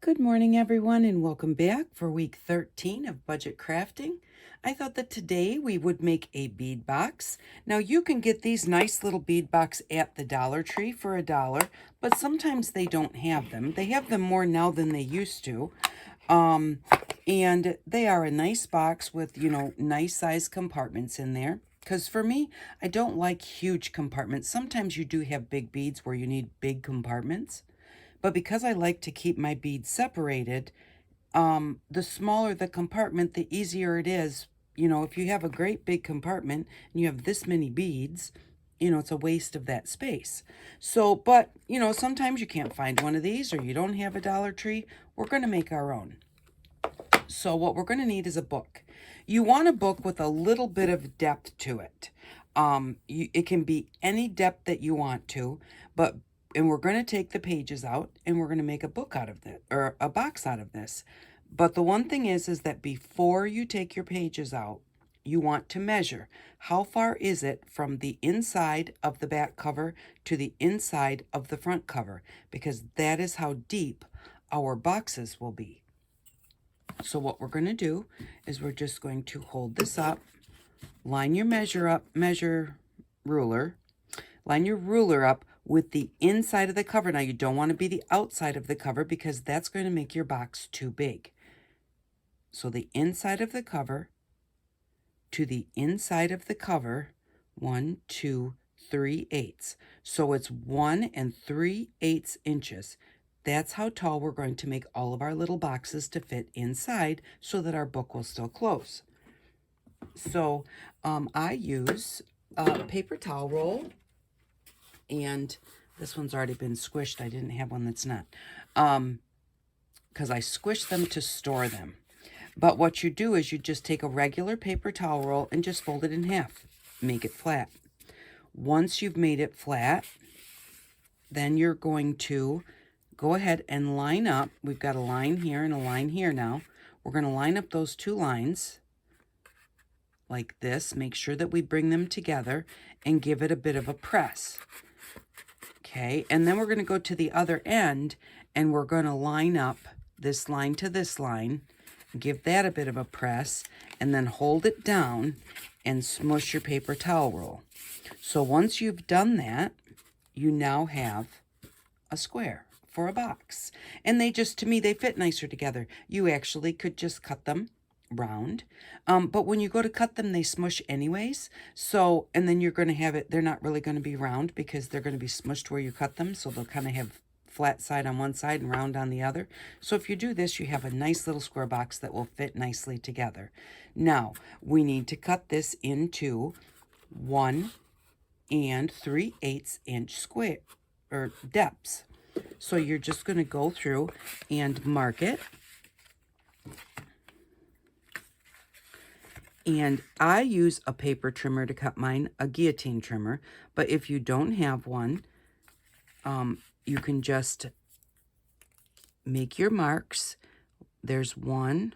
Good morning, everyone, and welcome back for week 13 of budget crafting. I thought that today we would make a bead box. Now, you can get these nice little bead box at the Dollar Tree for $1, but sometimes they don't have them. They have them more now than they used to. And they are a nice box with, nice size compartments in there. Because for me, I don't like huge compartments. Sometimes you do have big beads where you need big compartments. But because I like to keep my beads separated, the smaller the compartment, the easier it is. If you have a great big compartment and you have this many beads, it's a waste of that space. So, but, sometimes you can't find one of these or you don't have a Dollar Tree. We're going to make our own. So what we're going to need is a book. You want a book with a little bit of depth to it. It can be any depth that you want to, and we're going to take the pages out and we're going to make a book out of this, or a box out of this. But the one thing is that before you take your pages out, you want to measure how far is it from the inside of the back cover to the inside of the front cover, because that is how deep our boxes will be. So what we're going to do is we're just going to hold this up, line your ruler up with the inside of the cover. Now, you don't want to be the outside of the cover because that's going to make your box too big. So the inside of the cover to the inside of the cover, 1, 2, 3/8. So it's 1 3/8 inches. That's how tall we're going to make all of our little boxes to fit inside so that our book will still close. So I use a paper towel roll. And this one's already been squished. I didn't have one that's not. Because I squished them to store them. But what you do is you just take a regular paper towel roll and just fold it in half. Make it flat. Once you've made it flat, then you're going to go ahead and line up. We've got a line here and a line here now. We're going to line up those two lines like this. Make sure that we bring them together and give it a bit of a press. Okay, and then we're going to go to the other end and we're going to line up this line to this line, give that a bit of a press, and then hold it down and smush your paper towel roll. So once you've done that, you now have a square for a box. And to me, they fit nicer together. You actually could just cut them round, but when you go to cut them, they smush anyways. So, and then you're going to have it, they're not really going to be round because they're going to be smushed where you cut them. So they'll kind of have flat side on one side and round on the other. So if you do this, you have a nice little square box that will fit nicely together. Now, we need to cut this into 1 3/8 inch square or depths. So you're just going to go through and mark it. And I use a paper trimmer to cut mine, a guillotine trimmer. But if you don't have one, you can just make your marks. There's 1,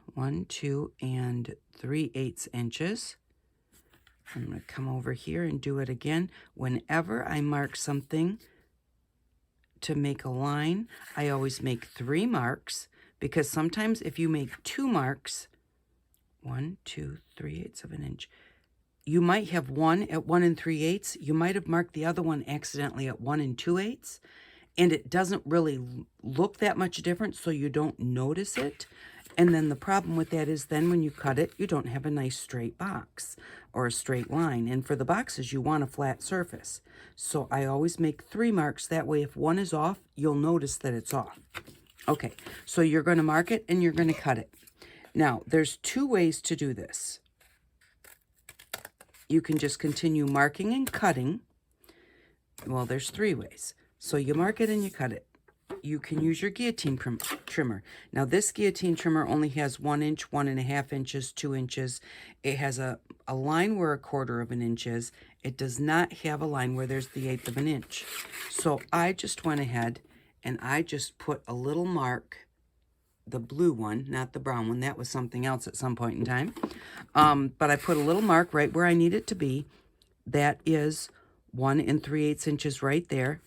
2, and 3/8 inches. I'm going to come over here and do it again. Whenever I mark something to make a line, I always make 3 marks, because sometimes if you make 2 marks, 1, 2, 3/8 of an inch, you might have one at 1 3/8. You might have marked the other one accidentally at 1 2/8, and it doesn't really look that much different, so you don't notice it. And then the problem with that is then when you cut it, you don't have a nice straight box or a straight line. And for the boxes, you want a flat surface. So I always make 3 marks. That way, if one is off, you'll notice that it's off. Okay, so you're going to mark it and you're going to cut it. Now, there's 2 ways to do this. You can just continue marking and cutting. Well, there's 3 ways. So you mark it and you cut it. You can use your guillotine trimmer. Now, this guillotine trimmer only has 1 inch, 1 1/2 inches, 2 inches. It has a line where 1/4 of an inch is. It does not have a line where there's the 1/8 of an inch. So I just went ahead and I just put a little mark, the blue one, not the brown one. That was something else at some point in time. But I put a little mark right where I need it to be. That is 1 3/8 inches right there.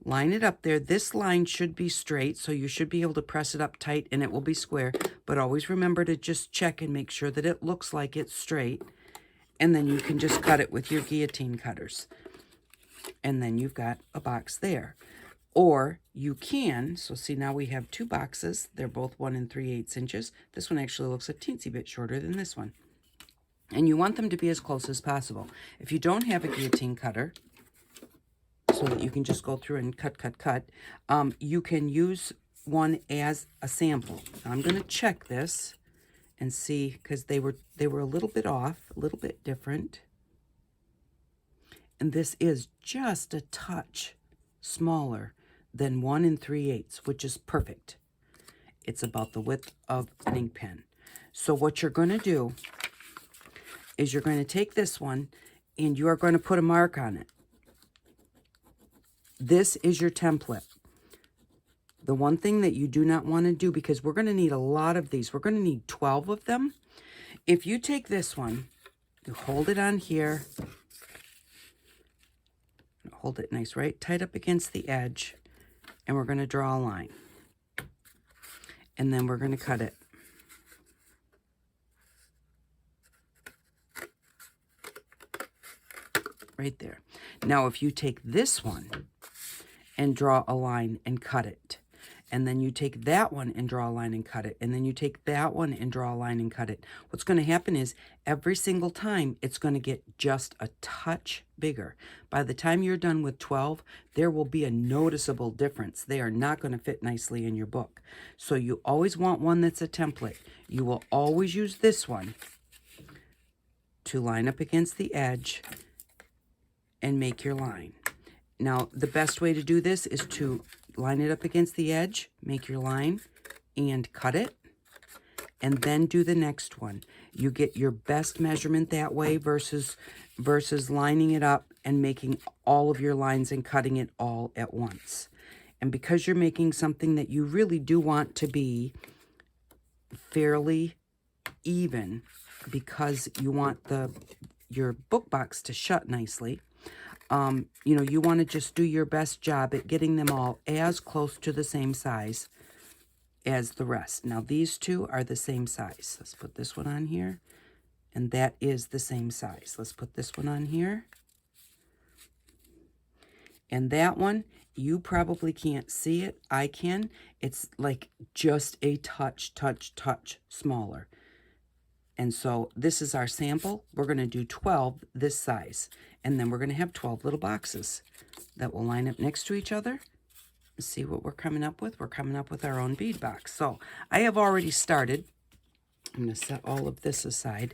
line it up there. This line should be straight, so you should be able to press it up tight and it will be square. But always remember to just check and make sure that it looks like it's straight. And then you can just cut it with your guillotine cutters. And then you've got a box there. Or you can, so see now we have two boxes. They're both 1 3/8 inches. This one actually looks a teensy bit shorter than this one. And you want them to be as close as possible. If you don't have a guillotine cutter, so that you can just go through and cut, you can use one as a sample. Now I'm going to check this and see, because they were a little bit off, a little bit different. And this is just a touch smaller than 1 3/8, which is perfect. It's about the width of an ink pen. So what you're going to do is you're going to take this one and you are going to put a mark on it. This is your template. The one thing that you do not want to do, because we're going to need a lot of these, we're going to need 12 of them. If you take this one, you hold it on here, hold it nice right tight up against the edge, and we're going to draw a line. And then we're going to cut it. Right there. Now if you take this one and draw a line and cut it, and then you take that one and draw a line and cut it, and then you take that one and draw a line and cut it, what's going to happen is every single time it's going to get just a touch bigger. By the time you're done with 12, there will be a noticeable difference. They are not going to fit nicely in your book. So you always want one that's a template. You will always use this one to line up against the edge and make your line. Now, the best way to do this is to line it up against the edge, make your line, and cut it, and then do the next one. You get your best measurement that way versus lining it up and making all of your lines and cutting it all at once. And because you're making something that you really do want to be fairly even, because you want your book box to shut nicely, you know, you want to just do your best job at getting them all as close to the same size as the rest. Now, these two are the same size. Let's put this one on here, and that is the same size. Let's put this one on here. And that one, you probably can't see it. I can. It's like just a touch smaller. And so this is our sample. We're going to do 12 this size. And then we're going to have 12 little boxes that will line up next to each other. See what we're coming up with? We're coming up with our own bead box. So I have already started. I'm going to set all of this aside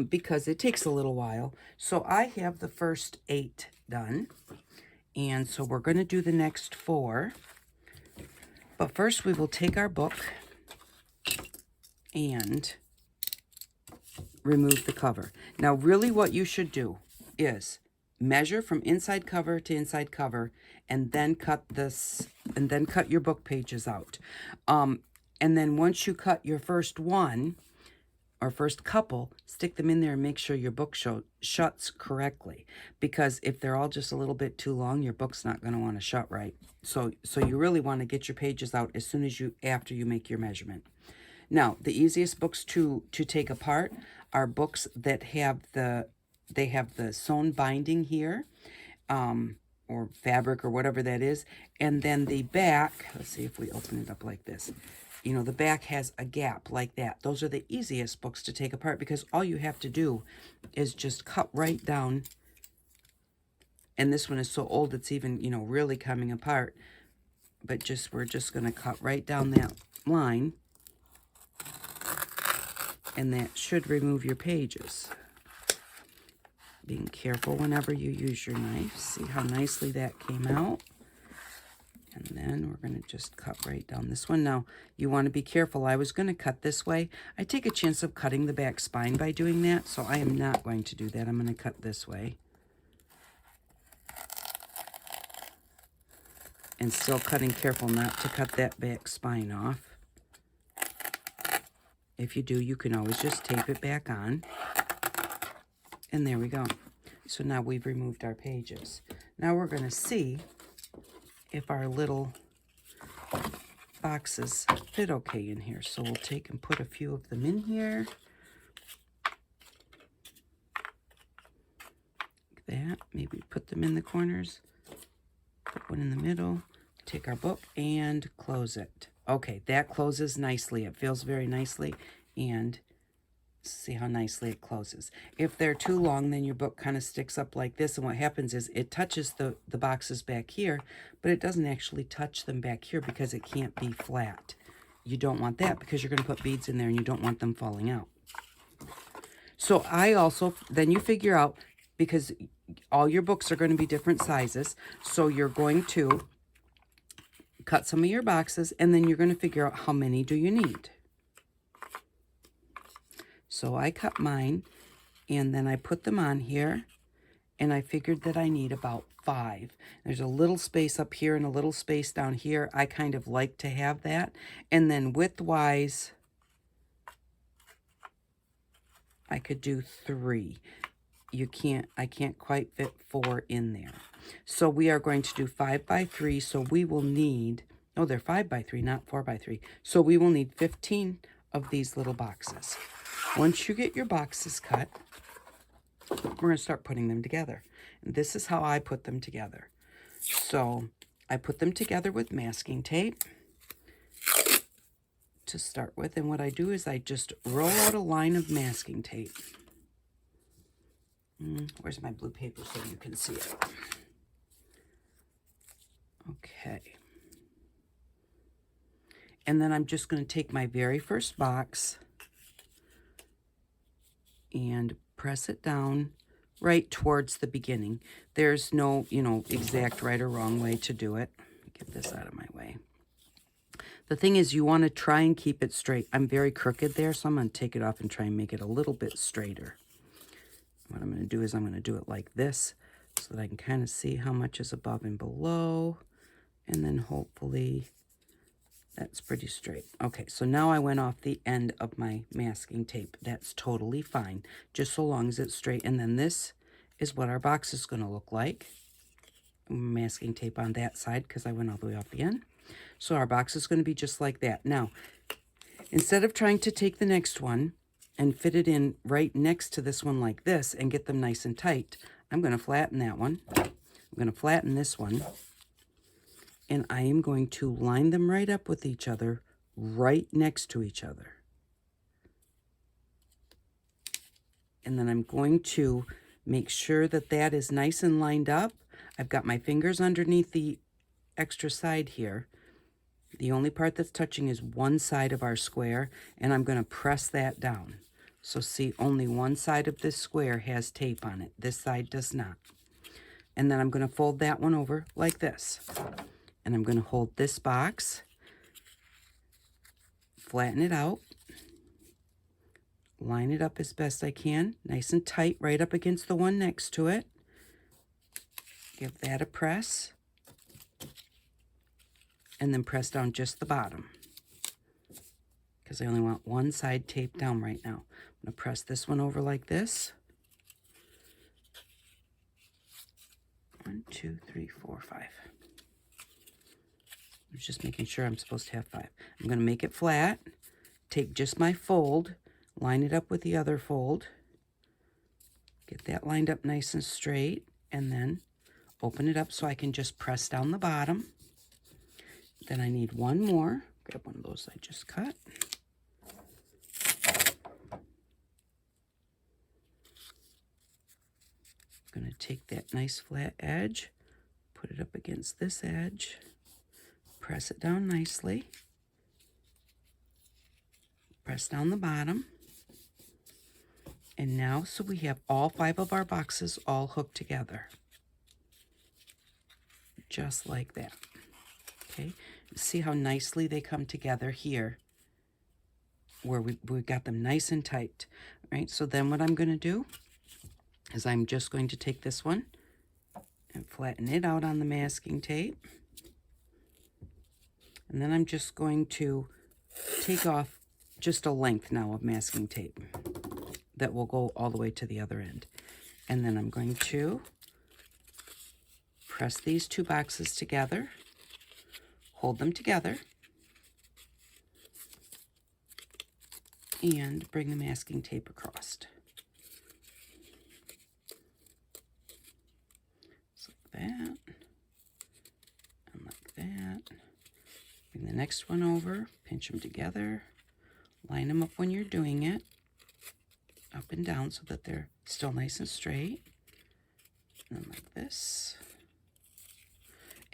because it takes a little while. So I have the first 8 done. And so we're going to do the next 4. But first we will take our book and remove the cover. Now, really what you should do is measure from inside cover to inside cover, and then cut this, and then cut your book pages out. And then once you cut your first one or first couple, stick them in there and make sure your book shuts correctly. Because if they're all just a little bit too long, your book's not going to want to shut right. So you really want to get your pages out as soon as after you make your measurement. Now, the easiest books to take apart are books that have the sewn binding here, or fabric or whatever that is, and then the back, let's see if we open it up like this, you know, the back has a gap like that. Those are the easiest books to take apart because all you have to do is just cut right down, and this one is so old it's even, you know, really coming apart, but we're just going to cut right down that line, and that should remove your pages. Being careful whenever you use your knife. See how nicely that came out? And then we're going to just cut right down this one. Now, you want to be careful. I was going to cut this way. I take a chance of cutting the back spine by doing that, so I am not going to do that. I'm going to cut this way. And still cutting careful not to cut that back spine off. If you do, you can always just tape it back on. And there we go. So now we've removed our pages. Now we're going to see if our little boxes fit okay in here. So we'll take and put a few of them in here. Like that. Maybe put them in the corners. Put one in the middle. Take our book and close it. Okay, that closes nicely. It feels very nicely, and see how nicely it closes. If they're too long, then your book kind of sticks up like this, and what happens is it touches the boxes back here, but it doesn't actually touch them back here because it can't be flat. You don't want that because you're going to put beads in there and you don't want them falling out. So then you figure out, because all your books are going to be different sizes, so you're going to cut some of your boxes, and then you're going to figure out how many do you need. So I cut mine, and then I put them on here, and I figured that I need about 5. There's a little space up here and a little space down here. I kind of like to have that. And then width-wise, I could do 3. I can't quite fit 4 in there. So we are going to do 5 by 3, so we will need, oh, they're 5 by 3, not 4 by 3. So we will need 15 of these little boxes. Once you get your boxes cut, we're going to start putting them together. And this is how I put them together. So I put them together with masking tape to start with. And what I do is I just roll out a line of masking tape. Where's my blue paper so you can see it? Okay. And then I'm just going to take my very first box and press it down right towards the beginning. There's no, exact right or wrong way to do it. Let me get this out of my way. The thing is, you want to try and keep it straight. I'm very crooked there, so I'm going to take it off and try and make it a little bit straighter. What I'm going to do is I'm going to do it like this so that I can kind of see how much is above and below. And then hopefully that's pretty straight. Okay, so now I went off the end of my masking tape. That's totally fine, just so long as it's straight. And then this is what our box is going to look like. Masking tape on that side because I went all the way off the end. So our box is going to be just like that. Now, instead of trying to take the next one and fit it in right next to this one like this and get them nice and tight, I'm going to flatten that one. I'm going to flatten this one. And I am going to line them right up with each other, right next to each other. And then I'm going to make sure that that is nice and lined up. I've got my fingers underneath the extra side here. The only part that's touching is one side of our square, and I'm going to press that down. So see, only one side of this square has tape on it. This side does not. And then I'm going to fold that one over like this. And I'm going to hold this box, flatten it out, line it up as best I can, nice and tight, right up against the one next to it. Give that a press, and then press down just the bottom, because I only want one side taped down right now. I'm going to press this one over like this. 1, 2, 3, 4, 5. I'm just making sure I'm supposed to have 5. I'm going to make it flat, take just my fold, line it up with the other fold, get that lined up nice and straight, and then open it up so I can just press down the bottom. Then I need one more. Grab one of those I just cut. I'm going to take that nice flat edge, put it up against this edge, press it down nicely, press down the bottom, and now so we have all 5 of our boxes all hooked together, just like that. Okay, see how nicely they come together here, where we got them nice and tight. All right, so then what I'm going to do is I'm just going to take this one and flatten it out on the masking tape. And then I'm just going to take off just a length now of masking tape that will go all the way to the other end. And then I'm going to press these 2 boxes together hold them together, and bring the masking tape across. Just like that, and like that. Bring the next one over, pinch them together, line them up when you're doing it, up and down so that they're still nice and straight, and then like this.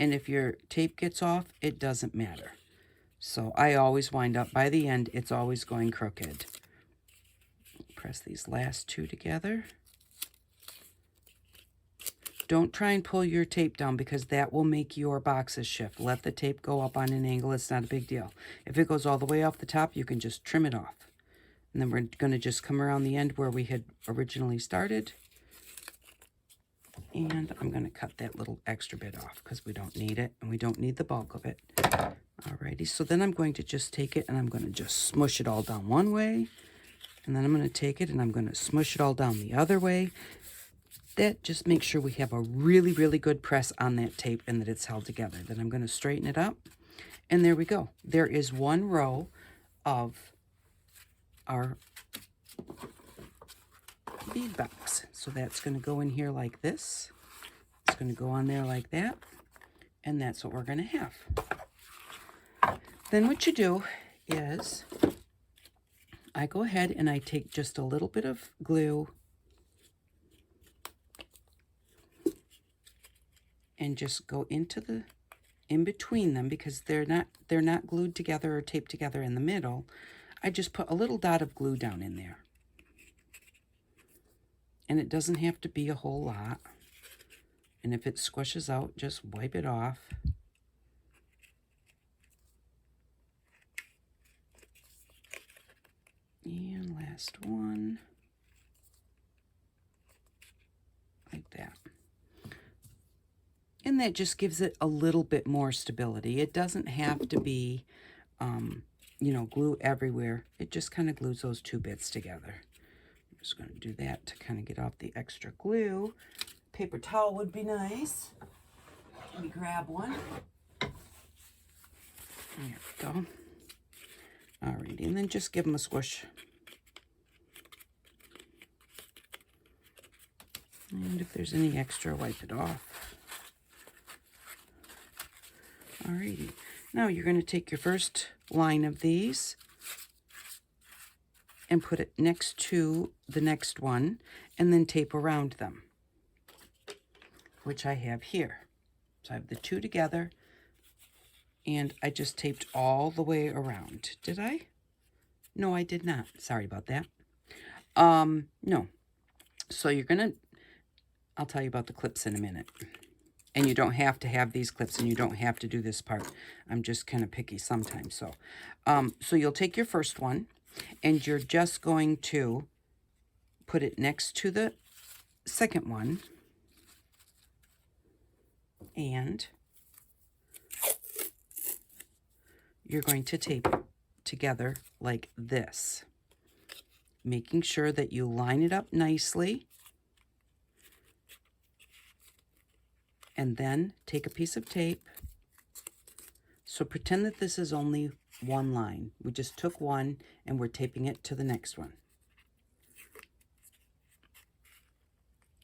And if your tape gets off, it doesn't matter. So I always wind up, by the end, it's always going crooked. Press these last two together. Don't try and pull your tape down because that will make your boxes shift. Let the tape go up on an angle. It's not a big deal. If it goes all the way off the top, you can just trim it off. And then we're going to just come around the end where we had originally started. And I'm going to cut that little extra bit off because we don't need it and we don't need the bulk of it. Alrighty, so then I'm going to just take it and I'm going to just smush it all down one way. And then I'm going to take it and I'm going to smush it all down the other way. That just makes sure we have a really, really good press on that tape and that it's held together. Then I'm going to straighten it up. And there we go. There is one row of our bead box. So that's going to go in here like this. It's going to go on there like that. And that's what we're going to have. Then what you do is I go ahead and I take just a little bit of glue and just go into the in between them because they're not glued together or taped together in the middle. I just put a little dot of glue down in there. And it doesn't have to be a whole lot. And if it squishes out, just wipe it off. And last one. Like that. And that just gives it a little bit more stability. It doesn't have to be, you know, glue everywhere. It just kind of glues those two bits together. I'm just going to do that to kind of get off the extra glue. Paper towel would be nice. Let me grab one. There we go. Alrighty, and then just give them a squish. And if there's any extra, wipe it off. Alrighty, now you're going to take your first line of these and put it next to the next one and then tape around them, which I have here. So I have the two together and I just taped all the way around. Did I? No, I did not. Sorry about that. No. So you're going to, I'll tell you about the clips in a minute. And you don't have to have these clips and you don't have to do this part. I'm just kind of picky sometimes. So, so you'll take your first one and you're just going to put it next to the second one. And you're going to tape it together like this, making sure that you line it up nicely. And then take a piece of tape. So pretend that this is only one line. We just took one and we're taping it to the next one.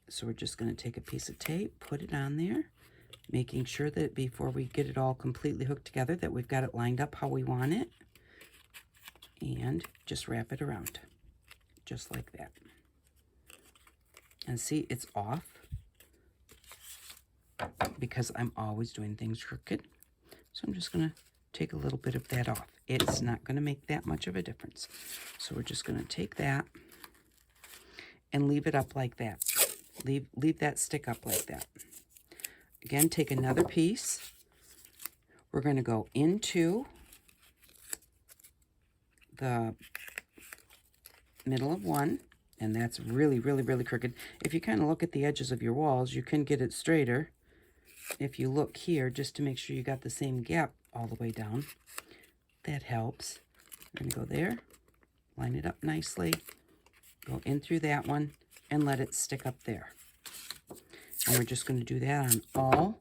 So we're just going to take a piece of tape, put it on there, making sure that before we get it all completely hooked together that we've got it lined up how we want it. And just wrap it around, just like that. And see, it's off because I'm always doing things crooked. So I'm just going to take a little bit of that off. It's not going to make that much of a difference. So we're just going to take that and leave it up like that. Leave that stick up like that. Again, take another piece. We're going to go into the middle of one, and that's really, really, really crooked. If you kind of look at the edges of your walls, you can get it straighter. If you look here, just to make sure you got the same gap all the way down, that helps. We're going to go there, line it up nicely, go in through that one, and let it stick up there. And we're just going to do that on all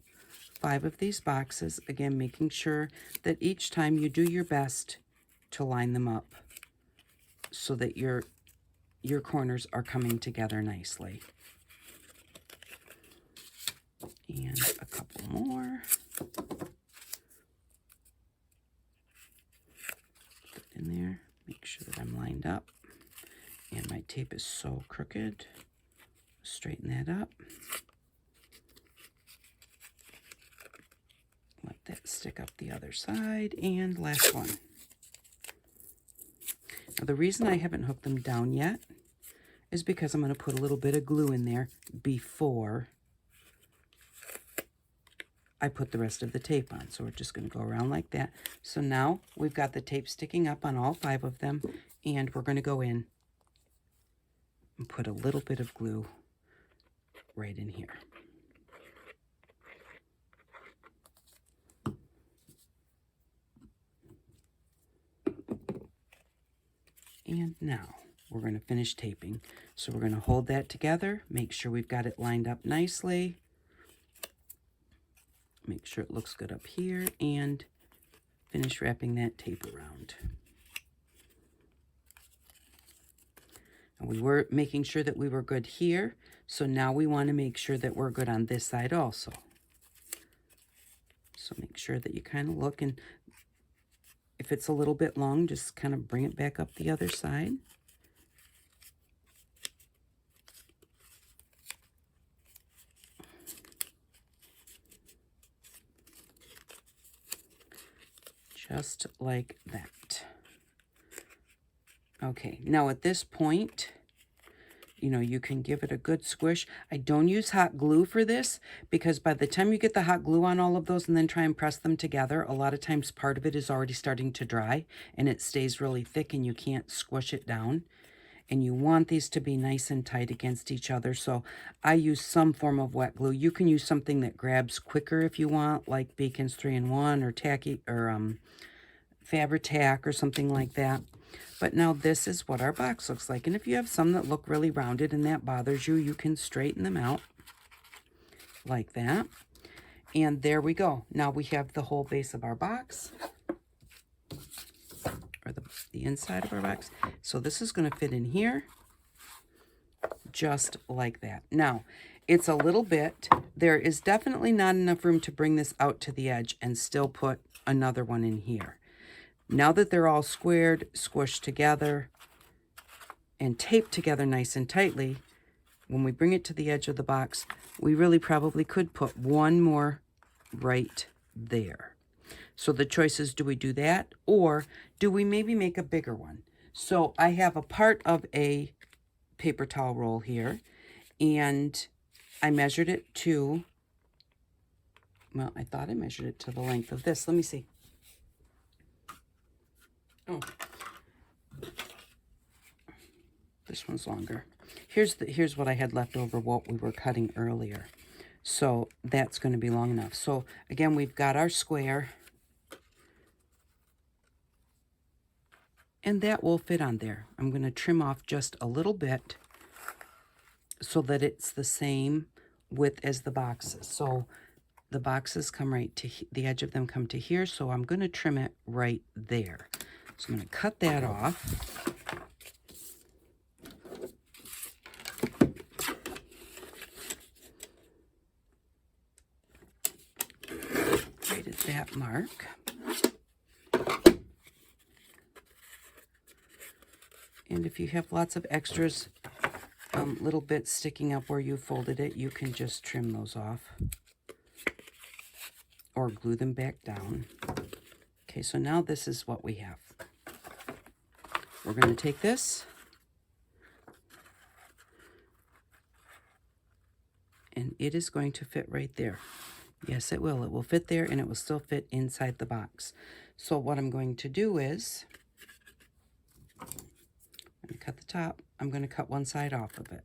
5 of these boxes, again making sure that each time you do your best to line them up so that your corners are coming together nicely. And a couple more. Put in there, make sure that I'm lined up. And my tape is so crooked. Straighten that up. Let that stick up the other side. And last one. Now the reason I haven't hooked them down yet is because I'm going to put a little bit of glue in there before I put the rest of the tape on. So we're just going to go around like that. So now we've got the tape sticking up on all 5 of them, and we're going to go in and put a little bit of glue right in here. And now we're going to finish taping. So we're going to hold that together, make sure we've got it lined up nicely. Make sure it looks good up here, and finish wrapping that tape around. And we were making sure that we were good here, so now we want to make sure that we're good on this side also. So make sure that you kind of look, and if it's a little bit long, just kind of bring it back up the other side. Just like that. Okay, now at this point, you know, you can give it a good squish. I don't use hot glue for this because by the time you get the hot glue on all of those and then try and press them together, a lot of times part of it is already starting to dry and it stays really thick and you can't squish it down. And you want these to be nice and tight against each other. So I use some form of wet glue. You can use something that grabs quicker if you want, like Beacon's 3-in-1 or Tacky or Fabri-Tac or something like that. But now this is what our box looks like. And if you have some that look really rounded and that bothers you, you can straighten them out like that. And there we go. Now we have the whole base of our box, or the inside of our box. So this is going to fit in here just like that. Now, it's a little bit, there is definitely not enough room to bring this out to the edge and still put another one in here. Now that they're all squared, squished together, and taped together nice and tightly, when we bring it to the edge of the box, we really probably could put one more right there. So the choice is, do we do that, or do we maybe make a bigger one? So I have a part of a paper towel roll here, and I measured it to, well, I thought I measured it to the length of this. Let me see. Oh, this one's longer. Here's what I had left over, what we were cutting earlier. So that's going to be long enough. So again, we've got our square, and that will fit on there. I'm going to trim off just a little bit so that it's the same width as the boxes. So the boxes come right to the edge of them come to here, so I'm going to trim it right there. So I'm going to cut that off. Right at that mark. And if you have lots of extras, little bits sticking up where you folded it, you can just trim those off or glue them back down. Okay, so now this is what we have. We're going to take this and it is going to fit right there. Yes, it will. It will fit there and it will still fit inside the box. So what I'm going to do is, I'm going to cut the top. I'm going to cut one side off of it.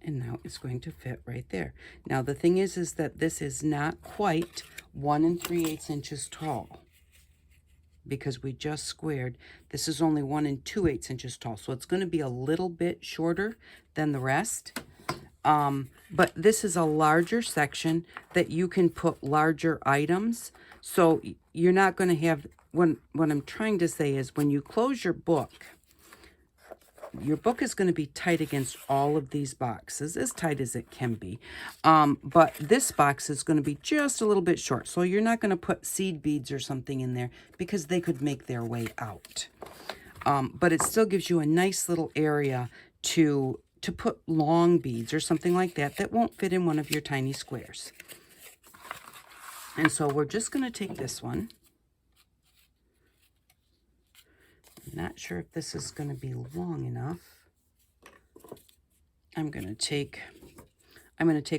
And now it's going to fit right there. Now the thing is that this is not quite 1 3/8 inches tall, because we just squared. This is only 1 2/8 inches tall, so it's going to be a little bit shorter than the rest. But this is a larger section that you can put larger items, so you're not going to have, what I'm trying to say is, when you close your book is going to be tight against all of these boxes, as tight as it can be. But this box is going to be just a little bit short. So you're not going to put seed beads or something in there, because they could make their way out. But it still gives you a nice little area to put long beads or something like that that won't fit in one of your tiny squares. And so we're just going to take this one. Not sure if this is going to be long enough. I'm going to take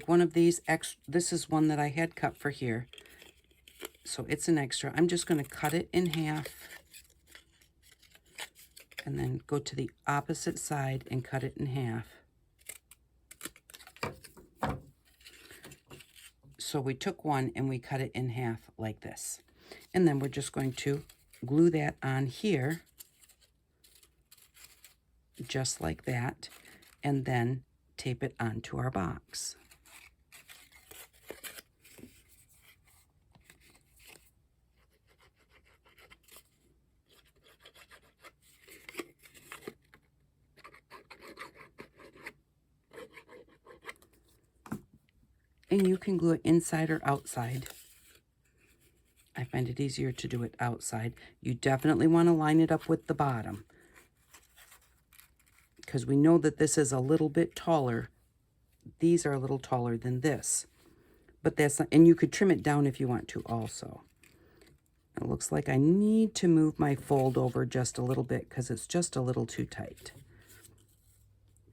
one of these. This is one that I had cut for here, so it's an extra. I'm just going to cut it in half and then go to the opposite side and cut it in half. So we took one and we cut it in half like this. And then we're just going to glue that on here, just like that, and then tape it onto our box. And you can glue it inside or outside. I find it easier to do it outside. You definitely want to line it up with the bottom, because we know that this is a little bit taller. These are a little taller than this, but that's not, and you could trim it down if you want to also. It looks like I need to move my fold over just a little bit, because it's just a little too tight.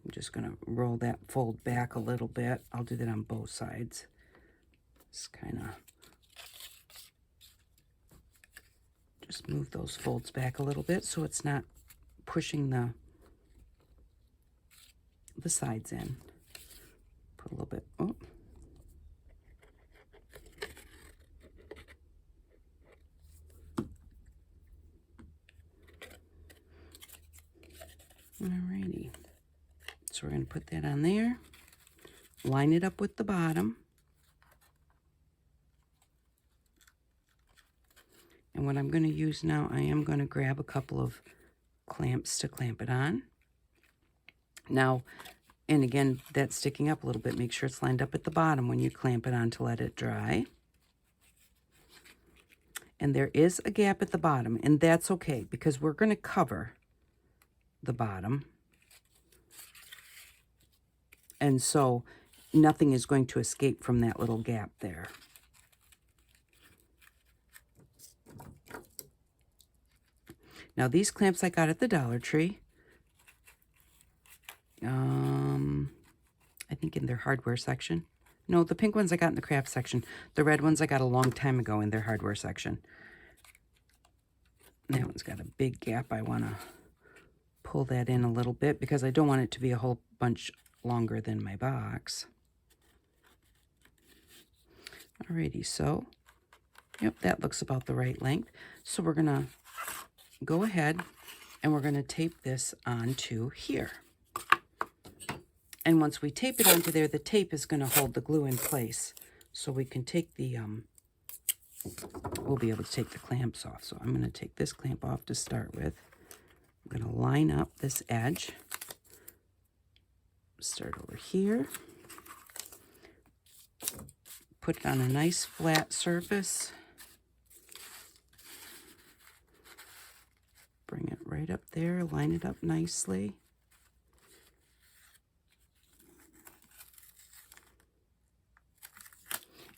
I'm just going to roll that fold back a little bit. I'll do that on both sides. Just kind of just move those folds back a little bit so it's not pushing the sides in. Put a little bit, oh. Alrighty. So we're going to put that on there, line it up with the bottom. And what I'm going to use now, I am going to grab a couple of clamps to clamp it on. Now, and again, that's sticking up a little bit. Make sure it's lined up at the bottom when you clamp it on to let it dry. And there is a gap at the bottom, and that's okay, because we're going to cover the bottom. And so nothing is going to escape from that little gap there. Now these clamps I got at the Dollar Tree. I think in their hardware section. No, the pink ones I got in the craft section. The red ones I got a long time ago in their hardware section. And that one's got a big gap. I want to pull that in a little bit because I don't want it to be a whole bunch longer than my box. Alrighty, so, yep, that looks about the right length. So we're going to go ahead and we're going to tape this onto here. And once we tape it onto there, the tape is going to hold the glue in place. So we can take the, we'll be able to take the clamps off. So I'm going to take this clamp off to start with. I'm going to line up this edge. Start over here. Put it on a nice flat surface. Bring it right up there, line it up nicely.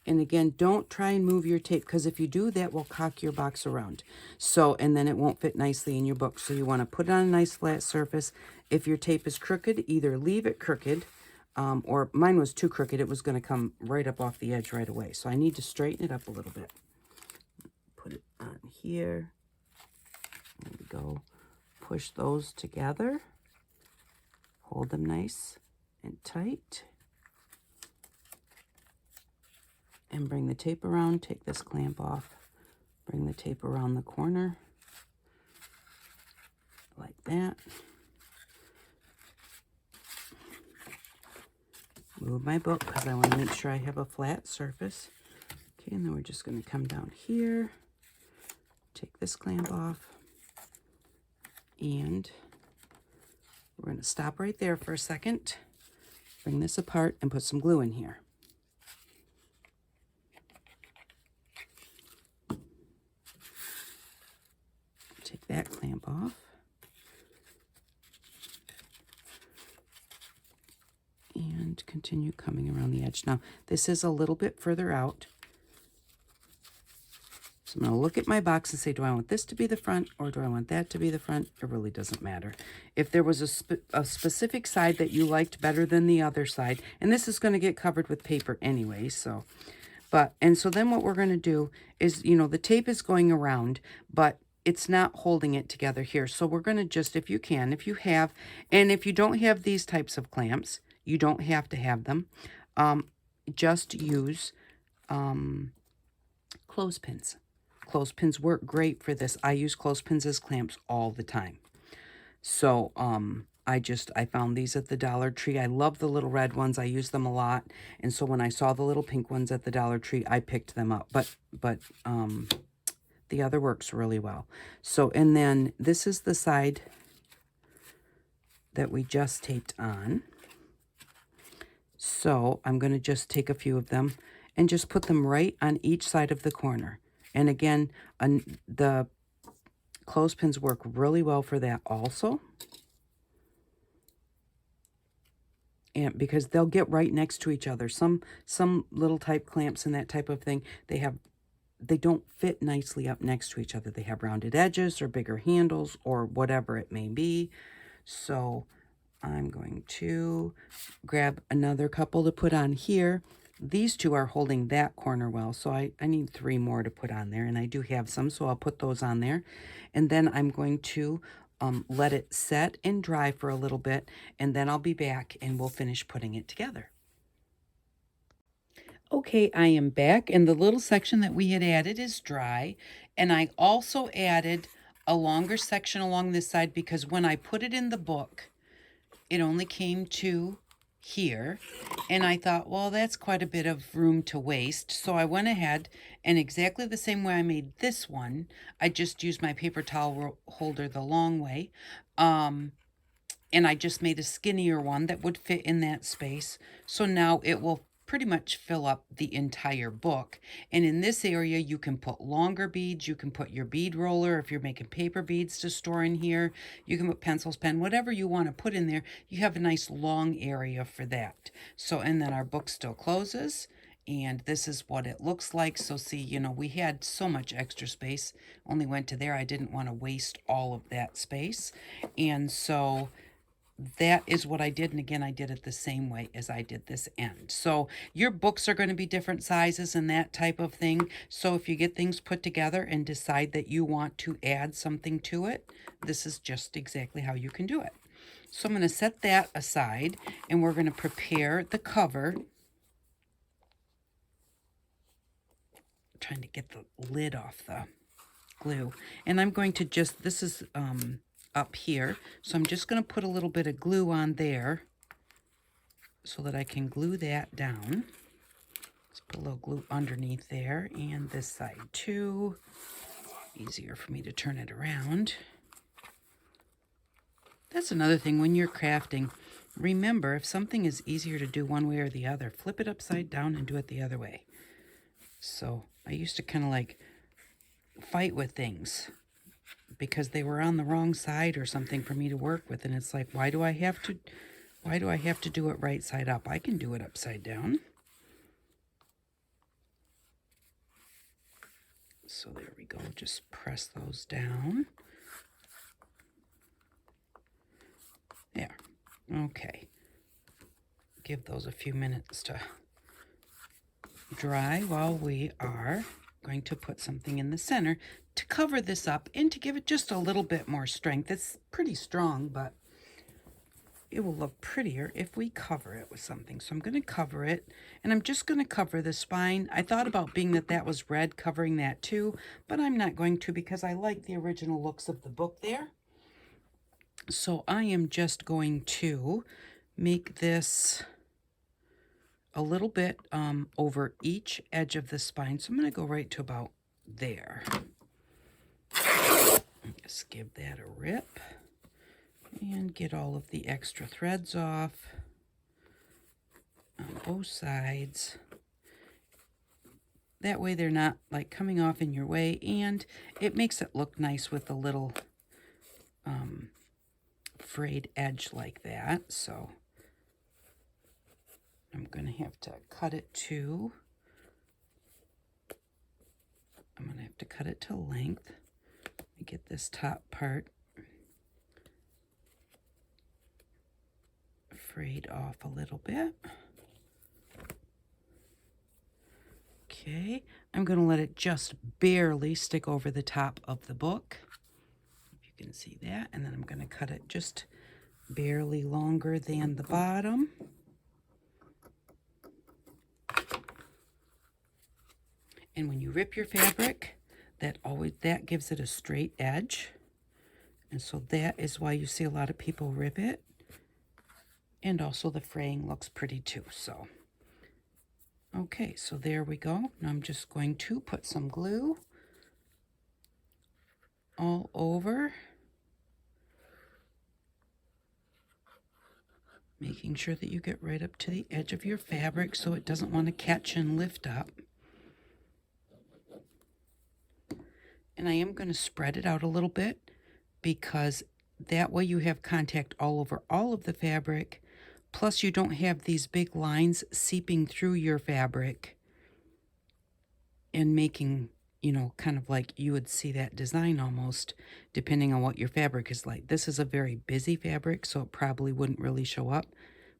And again, don't try and move your tape, because if you do, that will cock your box around. So, and then it won't fit nicely in your book. So you want to put it on a nice flat surface. If your tape is crooked, either leave it crooked, or mine was too crooked. It was going to come right up off the edge right away. So I need to straighten it up a little bit. Put it on here. There we go. Push those together. Hold them nice and tight. And bring the tape around, take this clamp off, bring the tape around the corner, like that. Move my book because I want to make sure I have a flat surface. Okay, and then we're just going to come down here, take this clamp off, and we're going to stop right there for a second, bring this apart, and put some glue in here. Take that clamp off. And continue coming around the edge. Now, this is a little bit further out. So I'm going to look at my box and say, do I want this to be the front or do I want that to be the front? It really doesn't matter. If there was a specific side that you liked better than the other side, and this is going to get covered with paper anyway, so... And so then what we're going to do is, you know, the tape is going around, but it's not holding it together here. So we're going to just, if you can, if you have, and if you don't have these types of clamps, you don't have to have them. Just use clothespins. Clothespins work great for this. I use clothespins as clamps all the time. So I found these at the Dollar Tree. I love the little red ones. I use them a lot. And so when I saw the little pink ones at the Dollar Tree, I picked them up. But the other works really well. So, and then this is the side that we just taped on. So I'm going to just take a few of them and just put them right on each side of the corner. And again, the clothespins work really well for that also. And because they'll get right next to each other. Some little type clamps and that type of thing, they don't fit nicely up next to each other. They have rounded edges or bigger handles or whatever it may be. So I'm going to grab another couple to put on here. These two are holding that corner well, so I need 3 more to put on there, and I do have some, so I'll put those on there. And then I'm going to let it set and dry for a little bit, and then I'll be back and we'll finish putting it together. Okay, I am back, and the little section that we had added is dry, and I also added a longer section along this side because when I put it in the book, it only came to here, and I thought, well, that's quite a bit of room to waste. So I went ahead and exactly the same way I made this one, I just used my paper towel holder the long way, and I just made a skinnier one that would fit in that space. So now it will pretty much fill up the entire book. And in this area, you can put longer beads. You can put your bead roller if you're making paper beads to store in here. You can put pencils, pen, whatever you want to put in there. You have a nice long area for that. So, and then our book still closes. And this is what it looks like. So see, you know, we had so much extra space. Only went to there. I didn't want to waste all of that space. And so that is what I did. And again, I did it the same way as I did this end. So your books are going to be different sizes and that type of thing. So if you get things put together and decide that you want to add something to it, this is just exactly how you can do it. So I'm going to set that aside and we're going to prepare the cover. I'm trying to get the lid off the glue. And I'm going to just, this is up here, so I'm just going to put a little bit of glue on there so that I can glue that down. Let's put a little glue underneath there, and this side too. Easier for me to turn it around. That's another thing when you're crafting. Remember, if something is easier to do one way or the other, flip it upside down and do it the other way. So I used to kind of like fight with things because they were on the wrong side or something for me to work with, and it's like, why do I have to do it right side up? I can do it upside down. So there we go. Just press those down. There. Okay. Give those a few minutes to dry while we are going to put something in the center to cover this up and to give it just a little bit more strength. It's pretty strong, but it will look prettier if we cover it with something. So I'm going to cover it, and I'm just going to cover the spine. I thought about being that was red, covering that too, but I'm not going to because I like the original looks of the book there. So I am just going to make this a little bit over each edge of the spine. So I'm going to go right to about there. Just give that a rip and get all of the extra threads off on both sides. That way they're not like coming off in your way, and it makes it look nice with a little frayed edge like that. So I'm going to have to cut it to, I'm going to have to cut it to length. Let me get this top part frayed off a little bit. Okay, I'm going to let it just barely stick over the top of the book. If you can see that. And then I'm going to cut it just barely longer than the bottom. And when you rip your fabric, that gives it a straight edge. And so that is why you see a lot of people rip it. And also the fraying looks pretty too. So okay, so there we go. Now I'm just going to put some glue all over, making sure that you get right up to the edge of your fabric so it doesn't want to catch and lift up. And I am going to spread it out a little bit because that way you have contact all over all of the fabric. Plus you don't have these big lines seeping through your fabric and making, you know, kind of like you would see that design almost, depending on what your fabric is like. This is a very busy fabric, so it probably wouldn't really show up.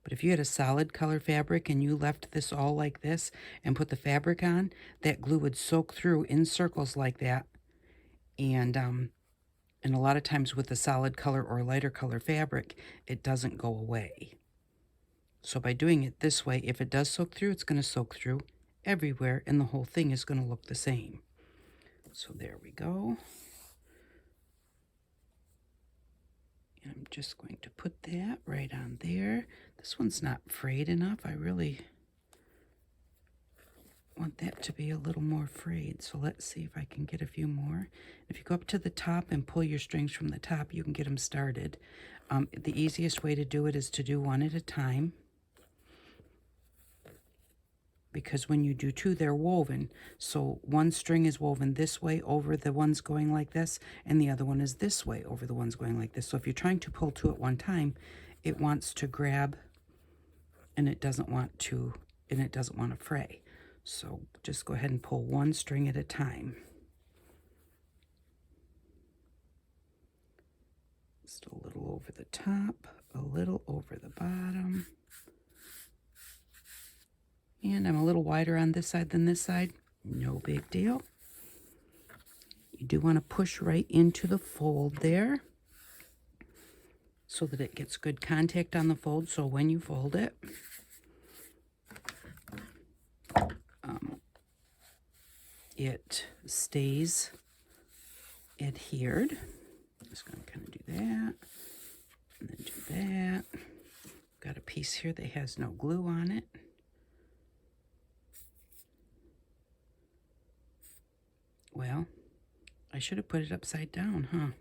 But if you had a solid color fabric and you left this all like this and put the fabric on, that glue would soak through in circles like that. And a lot of times with a solid color or lighter color fabric, it doesn't go away. So by doing it this way, if it does soak through, it's going to soak through everywhere, and the whole thing is going to look the same. So there we go. And I'm just going to put that right on there. This one's not frayed enough. I really want that to be a little more frayed. So let's see if I can get a few more. If you go up to the top and pull your strings from the top, you can get them started. The easiest way to do it is to do one at a time, because when you do two, they're woven. So one string is woven this way over the ones going like this, and the other one is this way over the ones going like this. So if you're trying to pull two at one time, it wants to grab, and it doesn't want to fray. So just go ahead and pull one string at a time. Just a little over the top, a little over the bottom. And I'm a little wider on this side than this side. No big deal. You do want to push right into the fold there so that it gets good contact on the fold. So when you fold it, it stays adhered. Just going to kind of do that and then do that. Got a piece here that has no glue on it. Well, I should have put it upside down, huh?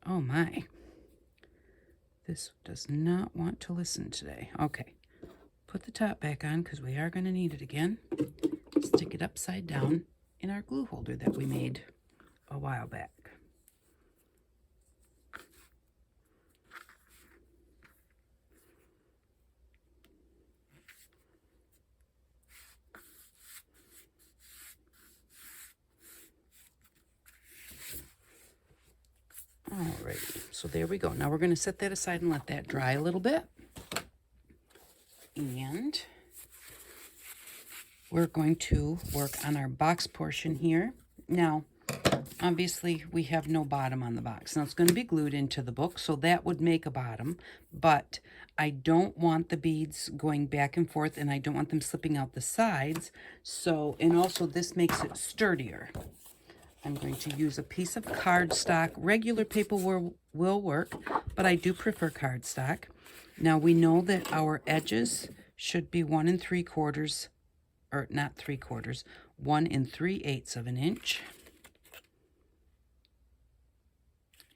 Oh my. This does not want to listen today. Okay. Put the top back on because we are going to need it again. Stick it upside down in our glue holder that we made a while back. Alrighty, so there we go. Now we're going to set that aside and let that dry a little bit. And we're going to work on our box portion here. Now, obviously we have no bottom on the box. Now it's going to be glued into the book, so that would make a bottom, but I don't want the beads going back and forth, and I don't want them slipping out the sides. So, and also this makes it sturdier. I'm going to use a piece of cardstock. Regular paper will work, but I do prefer cardstock. Now we know that our edges should be 1 3/4, or not 3/4, 1 3/8 of an inch.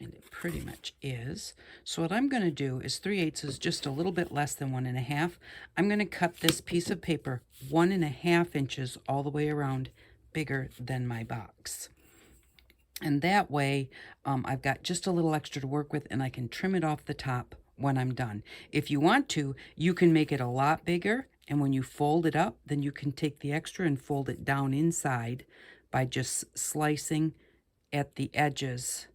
And it pretty much is. So what I'm going to do is 3/8 is just a little bit less than 1 1/2. I'm going to cut this piece of paper 1 1/2 inches all the way around, bigger than my box. And that way I've got just a little extra to work with, and I can trim it off the top when I'm done. If you want to, you can make it a lot bigger, and when you fold it up, then you can take the extra and fold it down inside by just slicing at the edges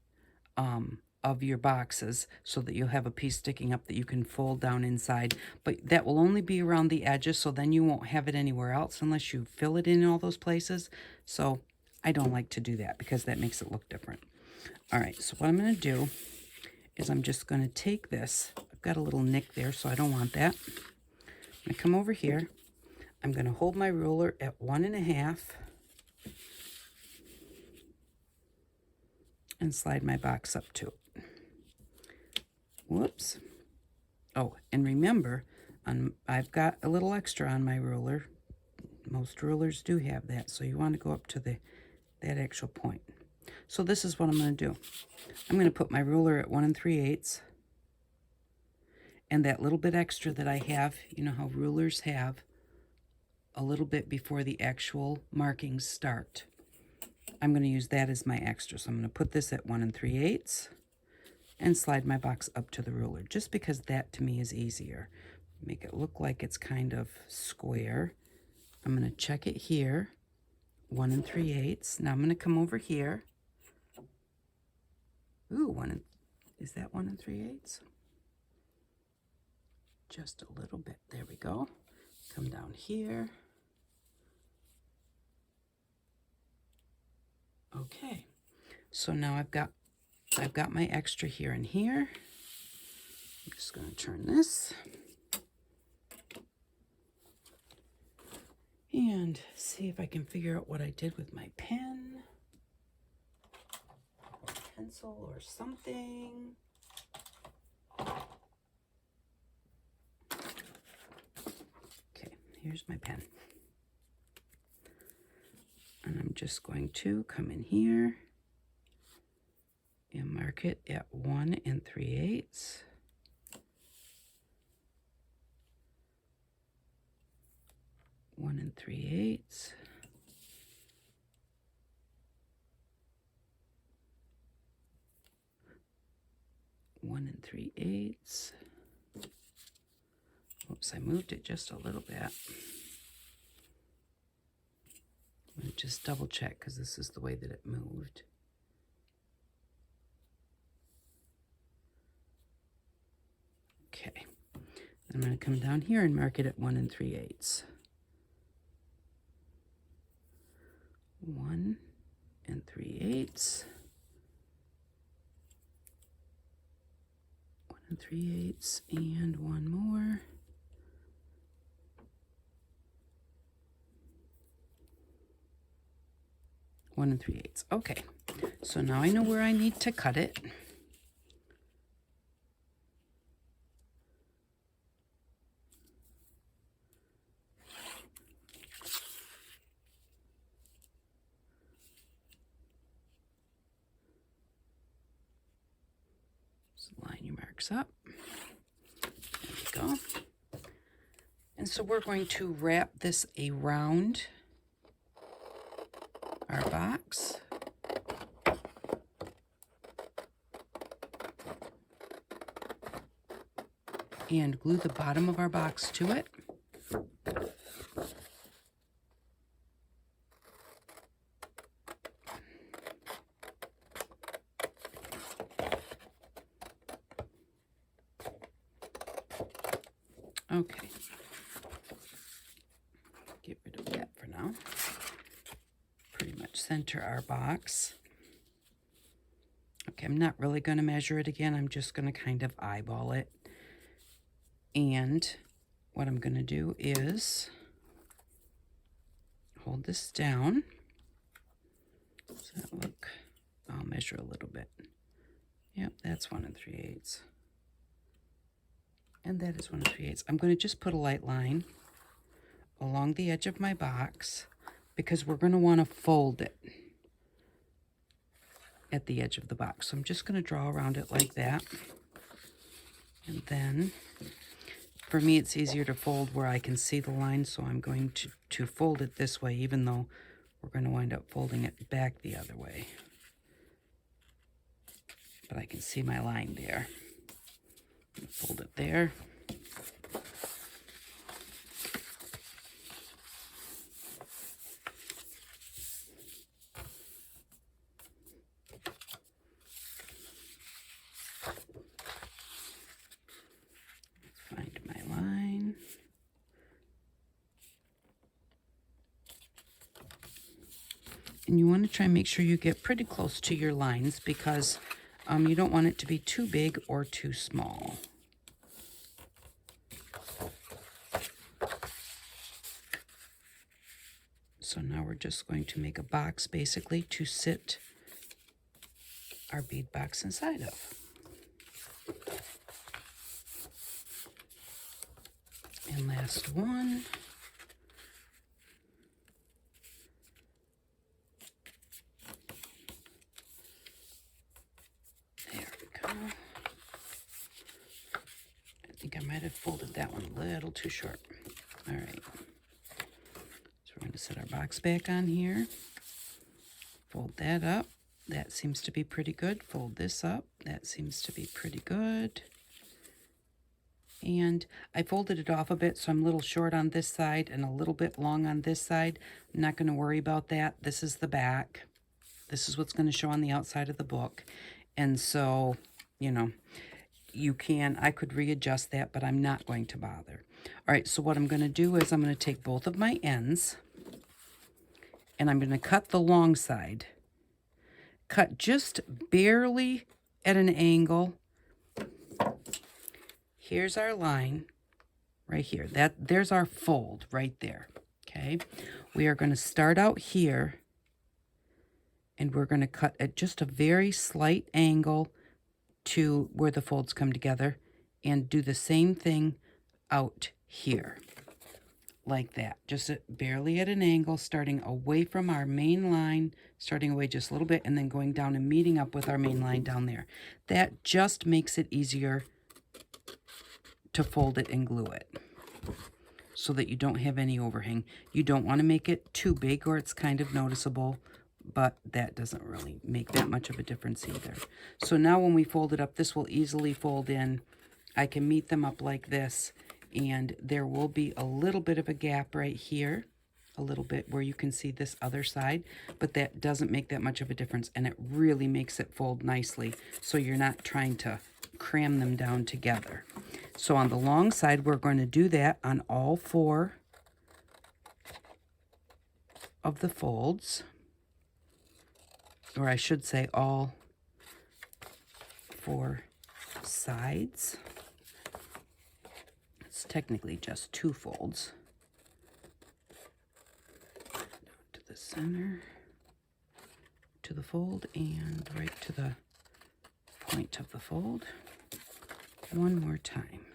of your boxes, so that you'll have a piece sticking up that you can fold down inside. But that will only be around the edges, so then you won't have it anywhere else unless you fill it in all those places. So I don't like to do that because that makes it look different. All right, so what I'm going to do is I'm just going to take this. I've got a little nick there, so I don't want that. I'm going to come over here. I'm going to hold my ruler at 1 1/2 and slide my box up to it. Whoops. Oh, and remember, I've got a little extra on my ruler. Most rulers do have that, so you want to go up to that actual point. So this is what I'm going to do. I'm going to put my ruler at 1 3/8, and that little bit extra that I have, you know how rulers have a little bit before the actual markings start. I'm going to use that as my extra. So I'm going to put this at 1 3/8 and slide my box up to the ruler, just because that to me is easier. Make it look like it's kind of square. I'm going to check it here, 1 3/8. Now I'm going to come over here. Ooh, is that 1 3/8? Just a little bit. There we go. Come down here. Okay, so now I've got my extra here and here. I'm just going to turn this and see if I can figure out what I did with my pen, or pencil, or something. Okay, here's my pen. And I'm just going to come in here and mark it at 1 3/8. One 3/8. One 3/8. Oops, I moved it just a little bit. I'm going to just double check because this is the way that it moved. Okay, I'm going to come down here and mark it at 1 3/8. 1 3/8. 1 3/8, and one more. One 3/8. Okay, so now I know where I need to cut it. Just line your marks up. There we go. And so we're going to wrap this around our box. And glue the bottom of our box to it. Okay. Get rid of that for now. Pretty much center our box. I'm not really going to measure it again. I'm just going to kind of eyeball it. And what I'm going to do is hold this down. Does that look? I'll measure a little bit. Yep, that's 1 3/8. And that is 1 3/8. I'm going to just put a light line along the edge of my box because we're going to want to fold it at the edge of the box. So I'm just going to draw around it like that. And then, for me, it's easier to fold where I can see the line, so I'm going to fold it this way, even though we're going to wind up folding it back the other way. But I can see my line there. Fold it there. Find my line. And you want to try and make sure you get pretty close to your lines because you don't want it to be too big or too small. So now we're just going to make a box basically to sit our bead box inside of. And last one. There we go. I think I might have folded that one a little too short. All right. So we're going to set our box back on here. Fold that up. That seems to be pretty good. Fold this up. That seems to be pretty good. And I folded it off a bit, so I'm a little short on this side and a little bit long on this side. I'm not going to worry about that. This is the back. This is what's going to show on the outside of the book. And so, you know, I could readjust that, but I'm not going to bother. All right, so what I'm going to do is I'm going to take both of my ends and I'm going to cut the long side. Cut just barely at an angle. Here's our line right here. There's our fold right there, okay? We are going to start out here, and we're going to cut at just a very slight angle to where the folds come together, and do the same thing out here, like that. Just barely at an angle, starting away from our main line, starting away just a little bit, and then going down and meeting up with our main line down there. That just makes it easier to fold it and glue it so that you don't have any overhang. You don't want to make it too big or it's kind of noticeable, but that doesn't really make that much of a difference either. So now when we fold it up, this will easily fold in. I can meet them up like this, and there will be a little bit of a gap right here, a little bit where you can see this other side, but that doesn't make that much of a difference, and it really makes it fold nicely so you're not trying to cram them down together. So on the long side, we're going to do that on all 4 of the folds, or I should say all 4 sides. It's technically just 2 folds. Down to the center, to the fold, and right to the point of the fold. One more time.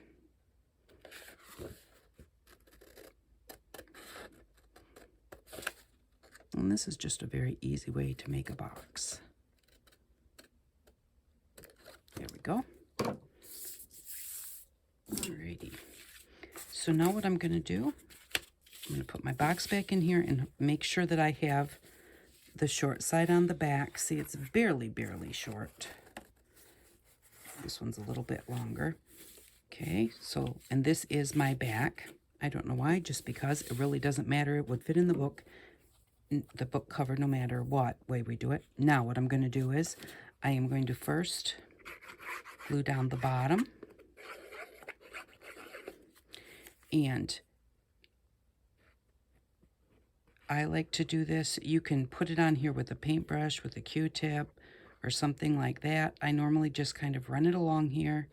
And this is just a very easy way to make a box. There we go. Alrighty. So now what I'm going to do, I'm going to put my box back in here and make sure that I have the short side on the back. See, it's barely short. This one's a little bit longer. Okay, so, and this is my back. I don't know why, just because it really doesn't matter. It would fit in the book cover no matter what way we do it. Now what I'm going to do is I am going to first glue down the bottom. And I like to do this. You can put it on here with a paintbrush, with a Q-tip, or something like that, I normally just kind of run it along here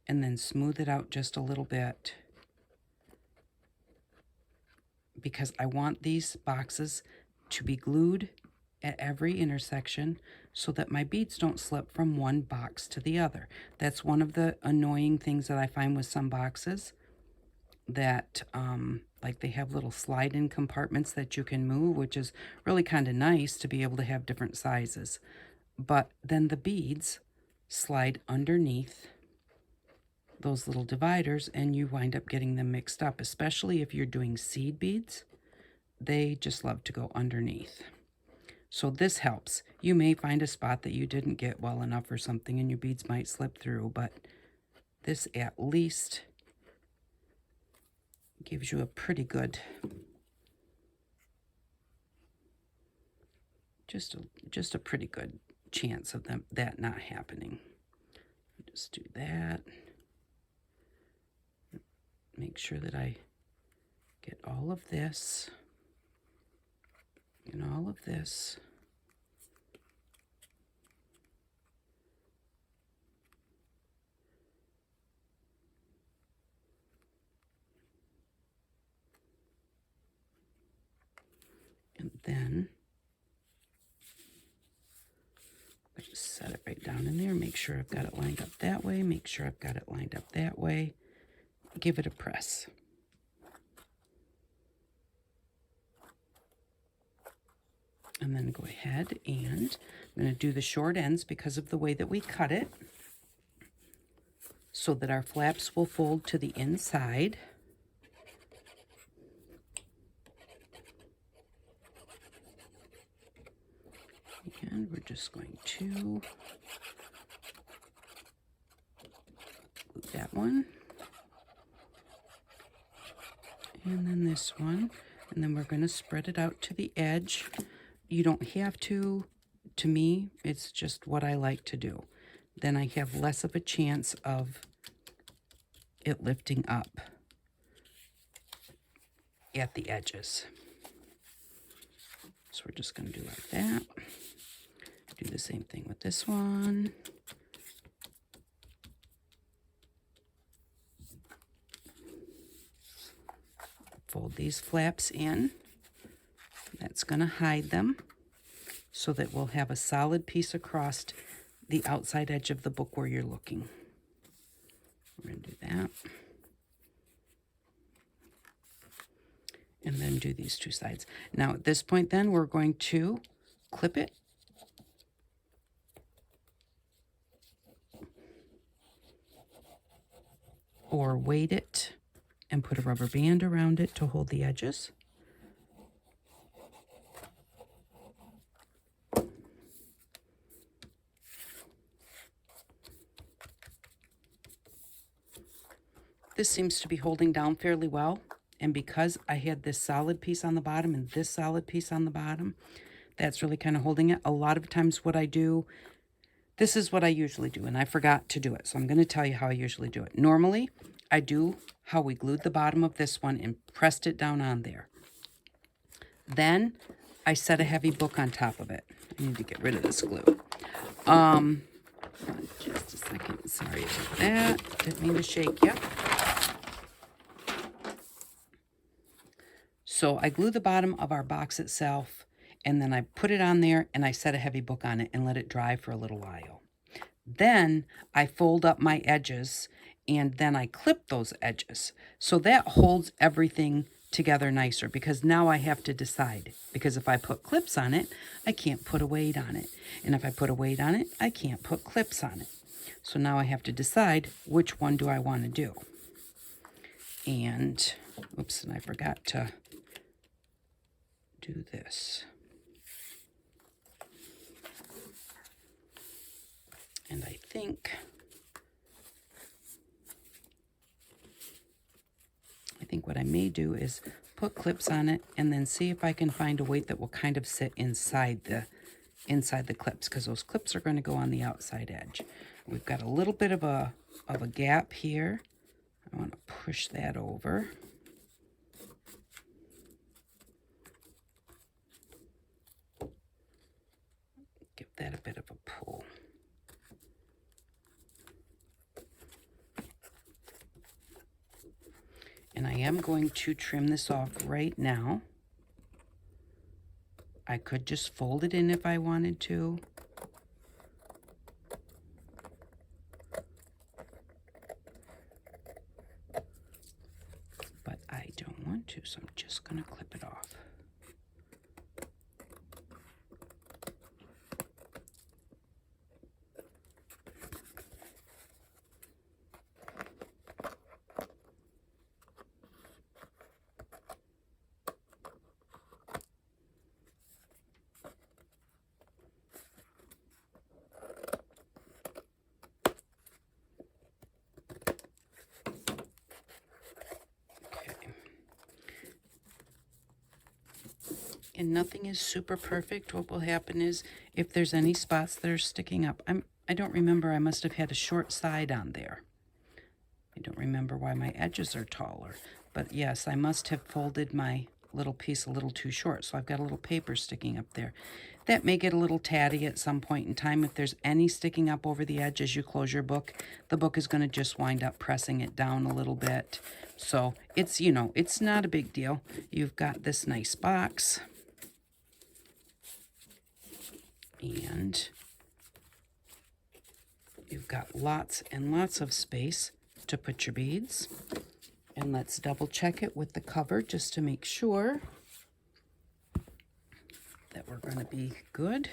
and then smooth it out just a little bit, because I want these boxes to be glued at every intersection so that my beads don't slip from one box to the other. That's one of the annoying things that I find with some boxes, that like they have little slide-in compartments that you can move, which is really kind of nice to be able to have different sizes. But then the beads slide underneath those little dividers and you wind up getting them mixed up, especially if you're doing seed beads. They just love to go underneath. So this helps. You may find a spot that you didn't get well enough or something and your beads might slip through, but this at least gives you a pretty good, just a pretty good chance of that not happening. Just do that. Make sure that I get all of this and all of this. And then I just set it right down in there. Make sure I've got it lined up that way. Make sure I've got it lined up that way. Give it a press. And then go ahead and I'm going to do the short ends because of the way that we cut it, so that our flaps will fold to the inside. And we're just going to glue that one. And then this one. And then we're going to spread it out to the edge. You don't have to. To me, it's just what I like to do. Then I have less of a chance of it lifting up at the edges. So we're just going to do like that. Do the same thing with this one. Fold these flaps in. That's going to hide them so that we'll have a solid piece across the outside edge of the book where you're looking. We're going to do that. And then do these two sides. Now at this point then we're going to clip it. Or weight it and put a rubber band around it to hold the edges. This seems to be holding down fairly well. And because I had this solid piece on the bottom and this solid piece on the bottom, that's really kind of holding it. A lot of times what I do, this is what I usually do, and I forgot to do it. So I'm going to tell you how I usually do it. Normally, I do how we glued the bottom of this one and pressed it down on there. Then I set a heavy book on top of it. I need to get rid of this glue. Just a second. Sorry about that. Didn't mean to shake you. So I glue the bottom of our box itself, and then I put it on there, and I set a heavy book on it and let it dry for a little while. Then I fold up my edges, and then I clip those edges. So that holds everything together nicer, because now I have to decide. Because if I put clips on it, I can't put a weight on it. And if I put a weight on it, I can't put clips on it. So now I have to decide which one do I want to do. And, oops, and I forgot to do this. And I think what I may do is put clips on it and then see if I can find a weight that will kind of sit inside the clips, because those clips are going to go on the outside edge. We've got a little bit of a gap here. I want to push that over. Give that a bit of a pull. And I am going to trim this off right now. I could just fold it in if I wanted to. But I don't want to, so I'm just going to clip it off. And nothing is super perfect. What will happen is if there's any spots that are sticking up, I don't remember, I must have had a short side on there. I don't remember why my edges are taller. But yes, I must have folded my little piece a little too short. So I've got a little paper sticking up there. That may get a little tatty at some point in time. If there's any sticking up over the edge as you close your book, the book is going to just wind up pressing it down a little bit. So it's, you know, it's not a big deal. You've got this nice box. And you've got lots and lots of space to put your beads. And let's double check it with the cover just to make sure that we're going to be good.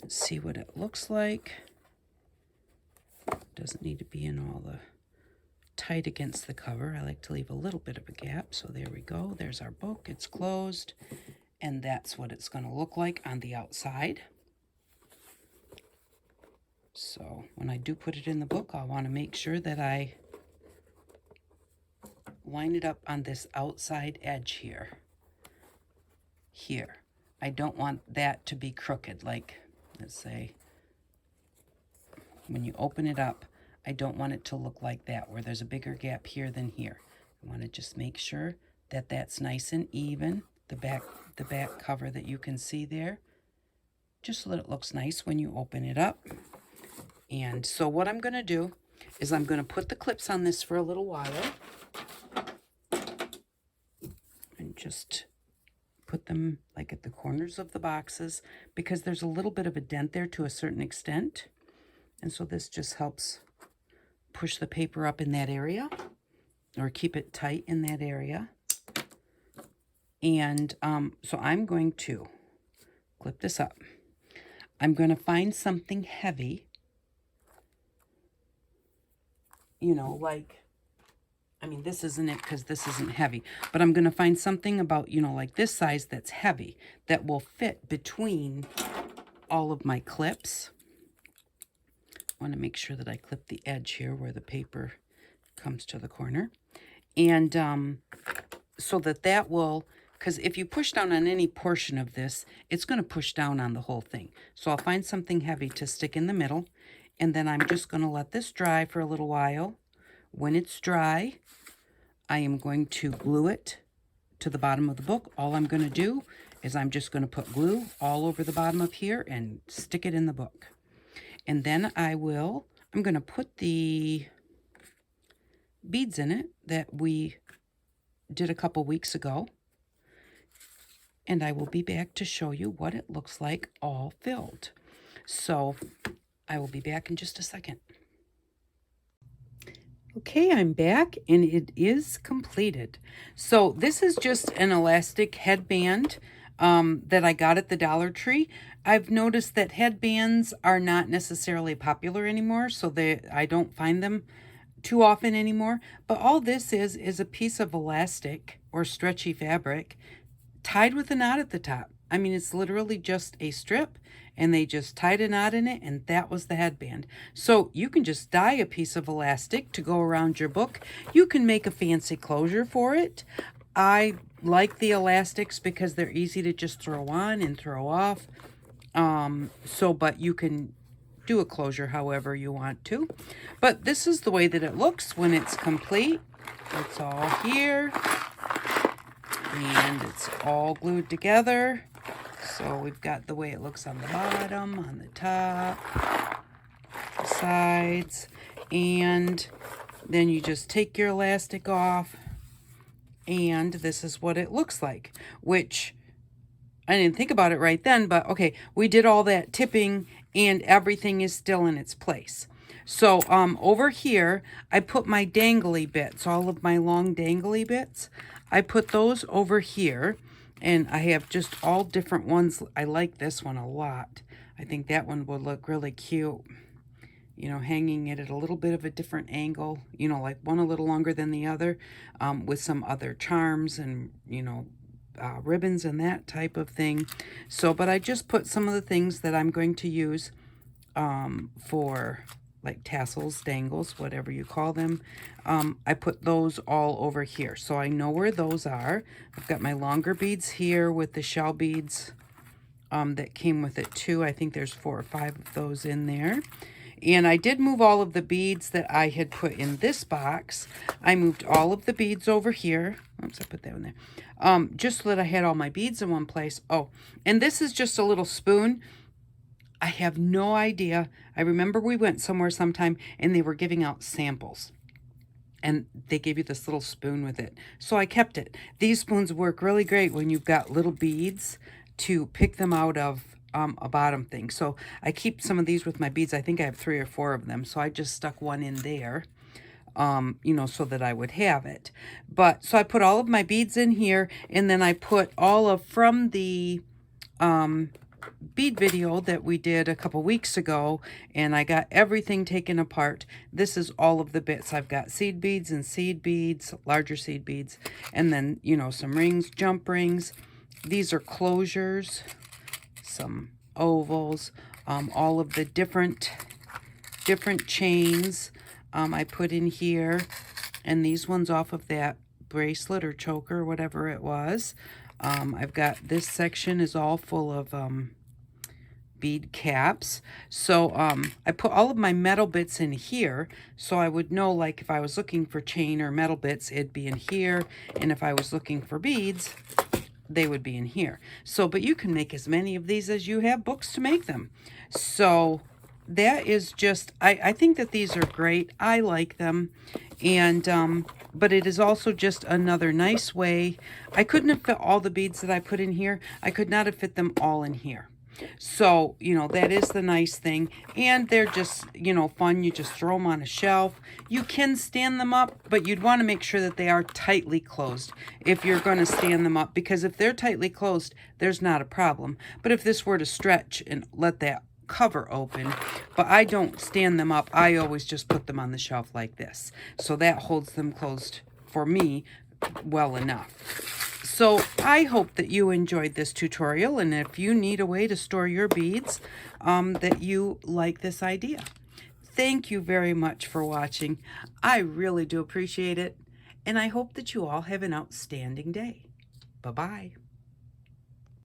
And see what it looks like. Doesn't need to be in all the tight against the cover. I like to leave a little bit of a gap. So there we go. There's our book. It's closed. And that's what it's going to look like on the outside. So when I do put it in the book, I'll want to make sure that I line it up on this outside edge here. Here. I don't want that to be crooked, like, let's say, when you open it up, I don't want it to look like that, where there's a bigger gap here than here. I want to just make sure that that's nice and even, the back cover that you can see there, just so that it looks nice when you open it up. And so what I'm going to do is I'm going to put the clips on this for a little while and just put them like at the corners of the boxes, because there's a little bit of a dent there to a certain extent. And so this just helps push the paper up in that area, or keep it tight in that area. And so I'm going to clip this up. I'm going to find something heavy, you know, like, I mean, this isn't it because this isn't heavy, but I'm going to find something about, you know, like this size that's heavy that will fit between all of my clips. I want to make sure that I clip the edge here where the paper comes to the corner. And so that will, because if you push down on any portion of this, it's going to push down on the whole thing. So I'll find something heavy to stick in the middle. And then I'm just going to let this dry for a little while. When it's dry, I am going to glue it to the bottom of the book. All I'm going to do is I'm just going to put glue all over the bottom of here and stick it in the book. And then I'm going to put the beads in it that we did a couple weeks ago. And I will be back to show you what it looks like all filled. So I will be back in just a second. Okay, I'm back and it is completed. So this is just an elastic headband that I got at the Dollar Tree. I've noticed that headbands are not necessarily popular anymore, so I don't find them too often anymore. But all this is a piece of elastic or stretchy fabric tied with a knot at the top. I mean, it's literally just a strip, and they just tied a knot in it, and that was the headband. So you can just dye a piece of elastic to go around your book. You can make a fancy closure for it. I like the elastics because they're easy to just throw on and throw off. But you can do a closure however you want to. But this is the way that it looks when it's complete. It's all here. And it's all glued together. So we've got the way it looks on the bottom, on the top, the sides, and then you just take your elastic off, and this is what it looks like, which I didn't think about it right then, but okay, we did all that tipping and everything is still in its place. So over here, I put my dangly bits, all of my long dangly bits. I put those over here, and I have just all different ones. I like this one a lot. I think that one would look really cute, you know, hanging it at a little bit of a different angle, you know, like one a little longer than the other, with some other charms and, you know, ribbons and that type of thing. So, but I just put some of the things that I'm going to use for like tassels, dangles, whatever you call them. I put those all over here, so I know where those are. I've got my longer beads here with the shell beads that came with it too. I think there's 4 or 5 of those in there. And I did move all of the beads that I had put in this box. I moved all of the beads over here. Oops, I put that in there. Just so that I had all my beads in one place. Oh, and this is just a little spoon. I have no idea. I remember we went somewhere sometime and they were giving out samples. And they gave you this little spoon with it. So I kept it. These spoons work really great when you've got little beads to pick them out of a bottom thing. So I keep some of these with my beads. I think I have 3 or 4 of them. So I just stuck one in there, you know, so that I would have it. But so I put all of my beads in here, and then I put all of from the bead video that we did a couple weeks ago, and I got everything taken apart. This is all of the bits. I've got seed beads, larger seed beads, and then, you know, some rings, jump rings. These are closures, some ovals, all of the different chains I put in here, and these ones off of that bracelet or choker, whatever it was. I've got this section is all full of bead caps. So I put all of my metal bits in here, so I would know, like, if I was looking for chain or metal bits, it'd be in here, and if I was looking for beads, they would be in here. So, but you can make as many of these as you have books to make them. So that is just, I think that these are great. I like them. And but it is also just another nice way. I couldn't have fit all the beads that I put in here. I could not have fit them all in here. So, you know, that is the nice thing. And they're just, you know, fun. You just throw them on a shelf. You can stand them up, but you'd want to make sure that they are tightly closed if you're going to stand them up, because if they're tightly closed, there's not a problem. But if this were to stretch and let that cover open, but I don't stand them up. I always just put them on the shelf like this. So that holds them closed for me well enough. So I hope that you enjoyed this tutorial, and if you need a way to store your beads, that you like this idea. Thank you very much for watching. I really do appreciate it, and I hope that you all have an outstanding day. Bye-bye.